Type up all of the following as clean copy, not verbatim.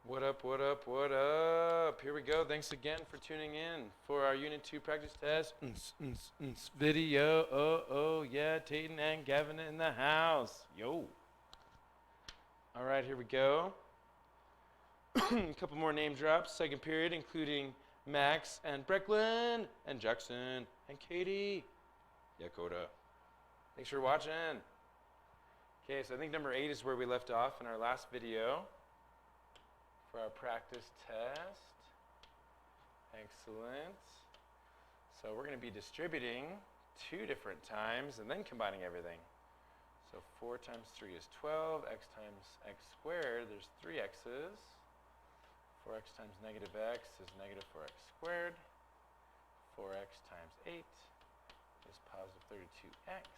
What up, what up, what up? Here we go. Thanks again for tuning in for our Unit 2 practice test video. Oh, yeah, Tayton and Gavin in the house. Yo. All right, here we go. A couple more name drops, second period, including Max and Brecklin and Jackson and Katie. Yeah, Coda. Thanks for watching. Okay, so I think number 8 is where we left off in our last video for our practice test. Excellent. So we're going to be distributing 2 different times and then combining everything. So 4 times 3 is 12. X times x squared, there's 3 x's. 4x times negative x is negative 4x squared. 4x times 8 is positive 32x.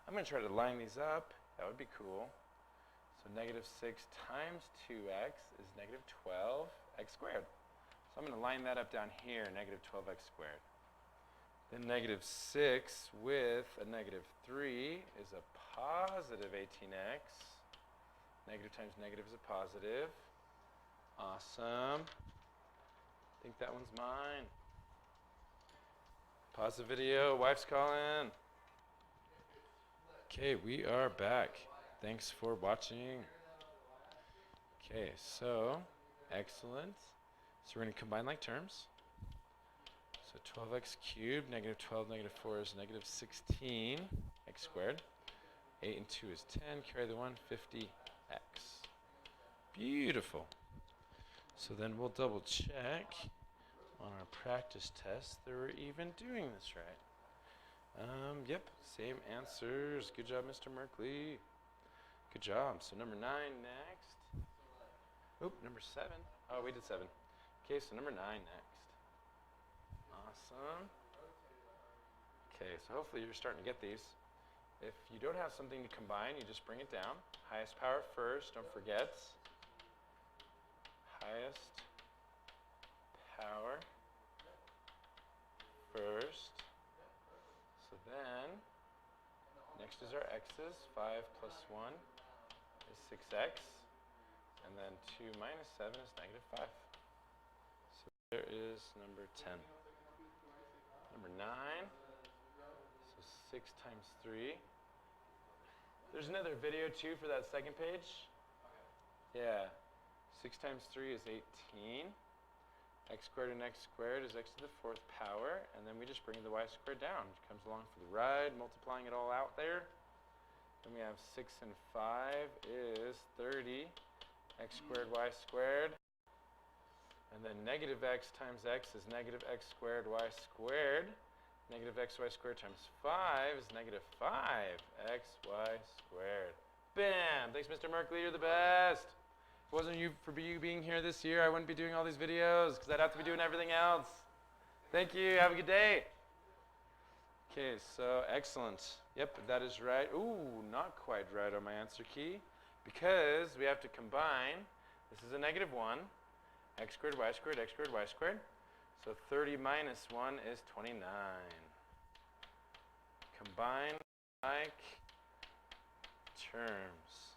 I'm going to try to line these up. That would be cool. So negative 6 times 2x is negative 12x squared. So I'm going to line that up down here, negative 12x squared. Then negative 6 with a negative 3 is a positive 18x. Negative times negative is a positive. Awesome. I think that one's mine. Pause the video. Wife's calling. Okay, we are back. Thanks for watching. Okay, so excellent. So we're going to combine like terms. So 12x cubed, negative 12, negative 4 is negative 16x squared. 8 and 2 is 10. Carry the 1, 50x. Beautiful. So then we'll double check on our practice test that we're even doing this right. Yep, same answers. Good job, Mr. Merkley. Good job. So number 9 next. Oop, number 7. Oh, we did 7. Okay, so number 9 next. Awesome. Okay, so hopefully you're starting to get these. If you don't have something to combine, you just bring it down. Highest power first, don't forget. Highest power first. So then, next is our x's. 5 plus 1 is 6x. And then 2 minus 7 is negative 5. So there is number 10. Number 9. So 6 times 3. There's another video too for that second page. Yeah. 6 times 3 is 18. X squared and x squared is x to the 4th power. And then we just bring the y squared down. It comes along for the ride, multiplying it all out there. Then we have 6 and 5 is 30. X squared, y squared. And then negative x times x is negative x squared, y squared. Negative xy squared times 5 is negative 5xy squared. Bam! Thanks, Mr. Merkley. You're the best. If it wasn't for you being here this year, I wouldn't be doing all these videos because I'd have to be doing everything else. Thank you. Have a good day. Okay, so excellent. Yep, that is right. Ooh, not quite right on my answer key because we have to combine. This is a negative 1. X squared, y squared, x squared, y squared. So 30 minus 1 is 29. Combine like terms.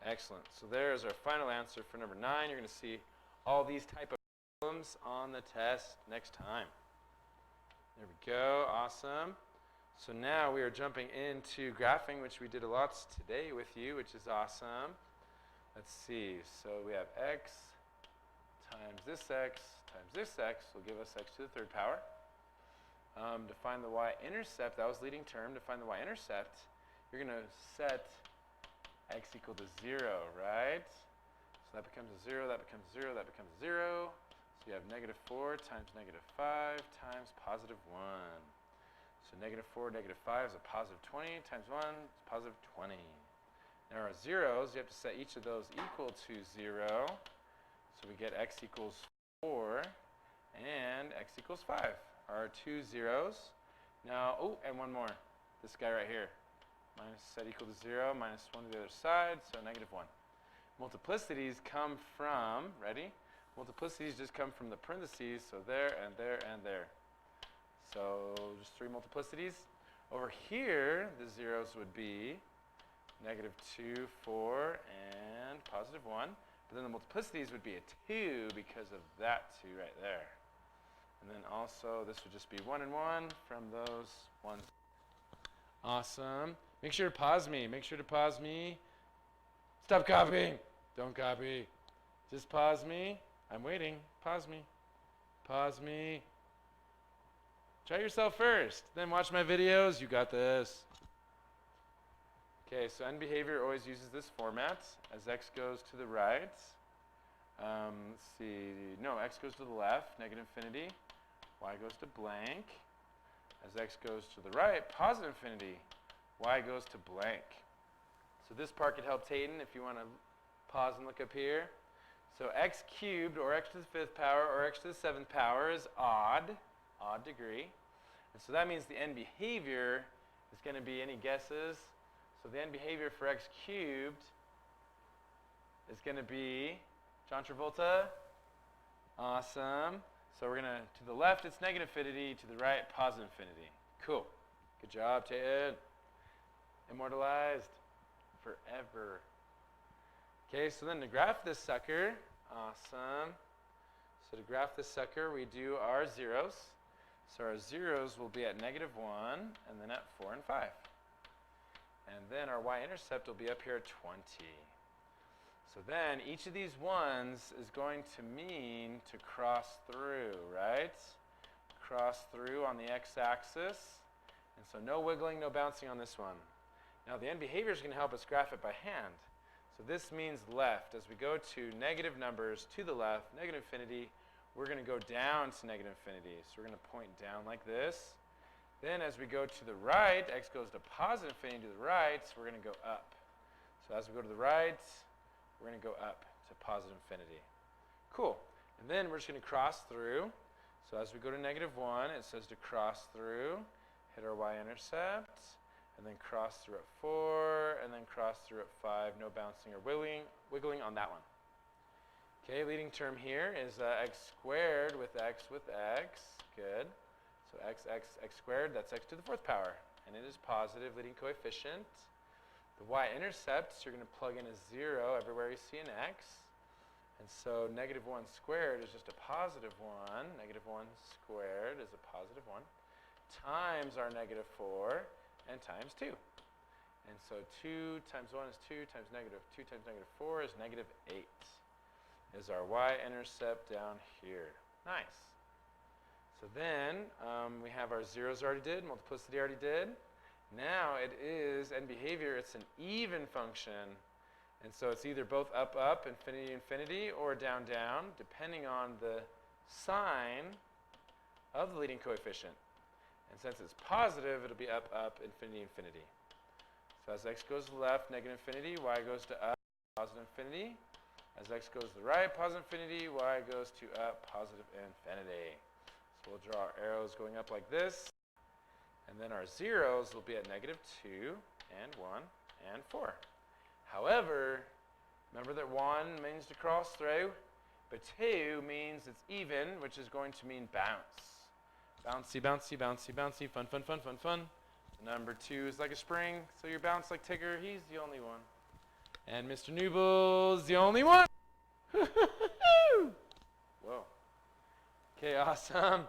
Excellent. So there's our final answer for number 9. You're going to see all these type of problems on the test next time. There we go. Awesome. So now we are jumping into graphing, which we did a lot today with you, which is awesome. Let's see. So we have x times this x times this x will give us x to the 3rd power. To find the y-intercept, that was leading term. To find the y-intercept, you're going to set x equal to 0, right? So that becomes a 0, that becomes 0, that becomes 0. So you have negative 4 times negative 5 times positive 1. So negative 4, negative 5 is a positive 20 times 1 is positive 20. Now our zeros, you have to set each of those equal to 0. So we get x equals 4 and x equals 5 are our 2 zeros. Now, oh, and one more. This guy right here. Minus set equal to 0, minus 1 to the other side, so negative 1. Multiplicities come from, ready? Multiplicities just come from the parentheses, so there and there and there. So just 3 multiplicities. Over here, the zeros would be negative 2, 4, and positive 1. But then the multiplicities would be a 2 because of that 2 right there. And then also this would just be 1 and 1 from those ones. Awesome. Make sure to pause me. Make sure to pause me. Stop copying. Don't copy. Just pause me. I'm waiting. Pause me. Pause me. Try yourself first. Then watch my videos. You got this. Okay, so end behavior always uses this format. As x goes to the right. Let's see. No, x goes to the left, negative infinity. Y goes to blank. As x goes to the right, positive infinity. Y goes to blank. So this part could help Tayton if you want to pause and look up here. So x cubed, or x to the 5th power, or x to the 7th power is odd degree. And so that means the end behavior is going to be, any guesses? So the end behavior for x cubed is going to be, John Travolta? Awesome. So we're going to the left, it's negative infinity. To the right, positive infinity. Cool. Good job, Ted. Immortalized forever. Okay, so then to graph this sucker, awesome. So to graph this sucker, we do our zeros. So our zeros will be at -1, and then at 4 and 5. And then our y-intercept will be up here at 20. So then each of these ones is going to mean to cross through, right? Cross through on the x-axis. And so no wiggling, no bouncing on this one. Now the end behavior is going to help us graph it by hand. So this means left. As we go to negative numbers to the left, negative infinity, we're going to go down to negative infinity. So we're going to point down like this. Then as we go to the right, x goes to positive infinity to the right, so we're going to go up. So as we go to the right, we're going to go up to positive infinity. Cool. And then we're just going to cross through. So as we go to -1, it says to cross through, hit our y-intercept, and then cross through at 4, and then cross through at 5. No bouncing or wiggling on that one. Okay, leading term here is x squared with x with x. Good. So x squared, that's x to the 4th power. And it is positive, leading coefficient. The y-intercept, you're going to plug in a 0 everywhere you see an x. And so -1 squared is just a positive 1. -1 squared is a positive 1. Times our -4 and times 2. And so 2 times 1 is 2 times -2 times -4 is -8. Is our y-intercept down here. Nice. So then we have our zeros already did, multiplicity already did. Now it is end behavior, it's an even function. And so it's either both up, up, infinity, infinity, or down, down, depending on the sign of the leading coefficient. And since it's positive, it'll be up, up, infinity, infinity. So as x goes to the left, negative infinity, y goes to up, positive infinity. As x goes to the right, positive infinity, y goes to up, positive infinity. So we'll draw our arrows going up like this. And then our zeros will be at -2 and 1 and 4. However, remember that 1 means to cross through, but 2 means it's even, which is going to mean bounce. Bouncy, bouncy, bouncy, bouncy, fun, fun, fun, fun, fun. Number 2 is like a spring, so you bounce like Tigger, he's the only one. And Mr. Newbold's the only one. Whoa. Okay, awesome.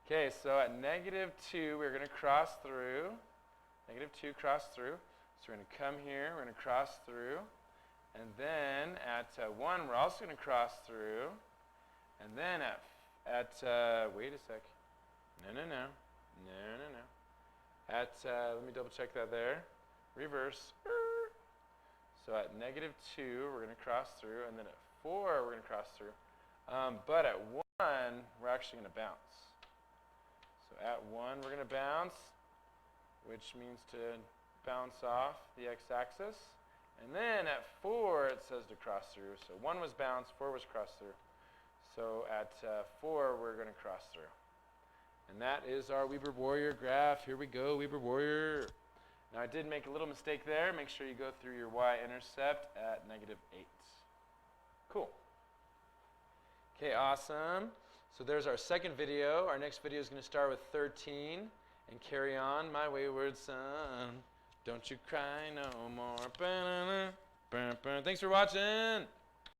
Okay, so at -2, we're going to cross through. -2 cross through. So we're going to come here, we're going to cross through. And then at 1, we're also going to cross through. And then wait a sec. No. Let me double check that there. Reverse. So at -2, we're going to cross through. And then at 4, we're going to cross through. But at 1, we're actually going to bounce. So at 1, we're going to bounce, which means to bounce off the x-axis. And then at 4, it says to cross through. So 1 was bounce, 4 was cross through. So at 4, we're going to cross through. And that is our Weber Warrior graph. Here we go, Weber Warrior. Now I did make a little mistake there. Make sure you go through your y-intercept at -8. Cool. Okay, awesome. So there's our second video. Our next video is going to start with 13 and carry on, my wayward son. Don't you cry no more. Thanks for watching.